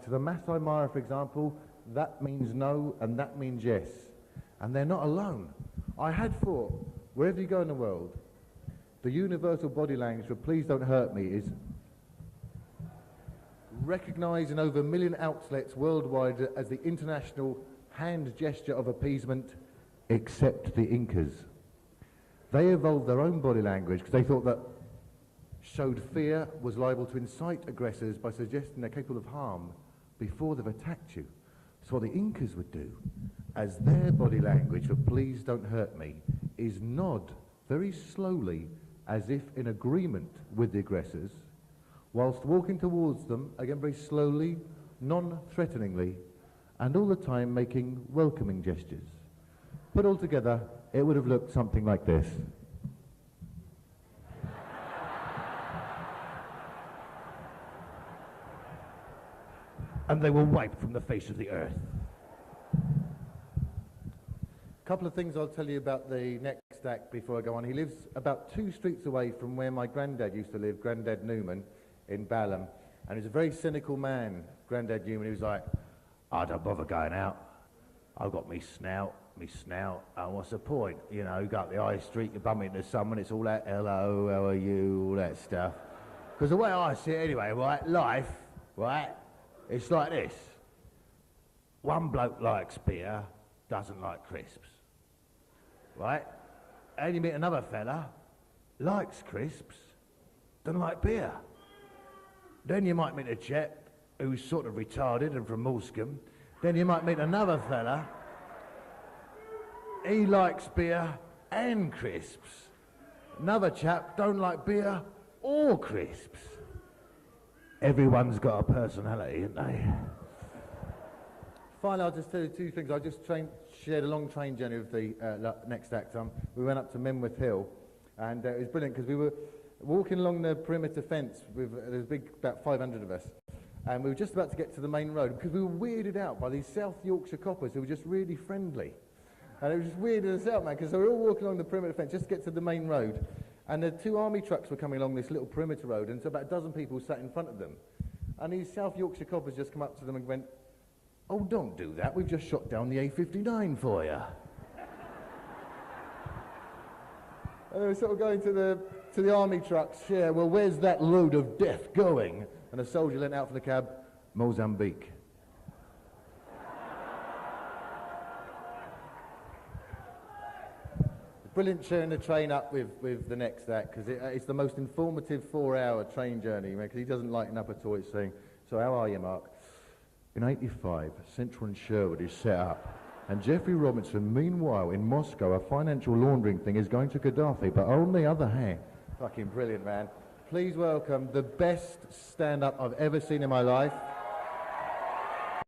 To the Masai Mara, for example, that means no and that means yes. And they're not alone. I had thought, wherever you go in the world, the universal body language for please don't hurt me is recognised in over 1 million outlets worldwide as the international hand gesture of appeasement, except the Incas. They evolved their own body language because they thought that showed fear was liable to incite aggressors by suggesting they're capable of harm before they've attacked you. So what the Incas would do, as their body language for please don't hurt me, is nod very slowly as if in agreement with the aggressors, whilst walking towards them, again very slowly, non-threateningly, and all the time making welcoming gestures. Put all together, it would have looked something like this. And they were wiped from the face of the earth. A couple of things I'll tell you about the next act before I go on. He lives about 2 streets away from where my granddad used to live, Granddad Newman, in Balham. And he's a very cynical man, Granddad Newman. He was like, I don't bother going out. I've got me snout, and what's the point? You know, you go up the high street, you bump into someone, it's all that hello, how are you, all that stuff. Because the way I see it anyway, right, life, right, it's like this. One bloke likes beer, doesn't like crisps, right? And you meet another fella, likes crisps, doesn't like beer. Then you might meet a chap who's sort of retarded and from Moulscombe. Then you might meet another fella, he likes beer and crisps. Another chap don't like beer or crisps. Everyone's got a personality, haven't they? Finally, I'll just tell you 2 things. I just shared a long train journey with the next act. We went up to Menwith Hill, and it was brilliant because we were walking along the perimeter fence. There was about 500 of us, and we were just about to get to the main road because we were weirded out by these South Yorkshire coppers who were just really friendly. And it was just weirded us out, man, because we were all walking along the perimeter fence just to get to the main road. And the 2 army trucks were coming along this little perimeter road, and so about a dozen people sat in front of them. And these South Yorkshire coppers just come up to them and went, oh, don't do that, we've just shot down the A59 for you. And they were sort of going to the army trucks, yeah, well, where's that load of death going? And a soldier leant out from the cab, Mozambique. Brilliant sharing the train up with the next act, because it's the most informative 4-hour train journey, because he doesn't lighten up at all. It's saying, so how are you, Mark? In 85, Central and Sherwood is set up, and Jeffrey Robinson, meanwhile, in Moscow, a financial laundering thing is going to Gaddafi, but on the other hand, fucking brilliant, man. Please welcome the best stand-up I've ever seen in my life.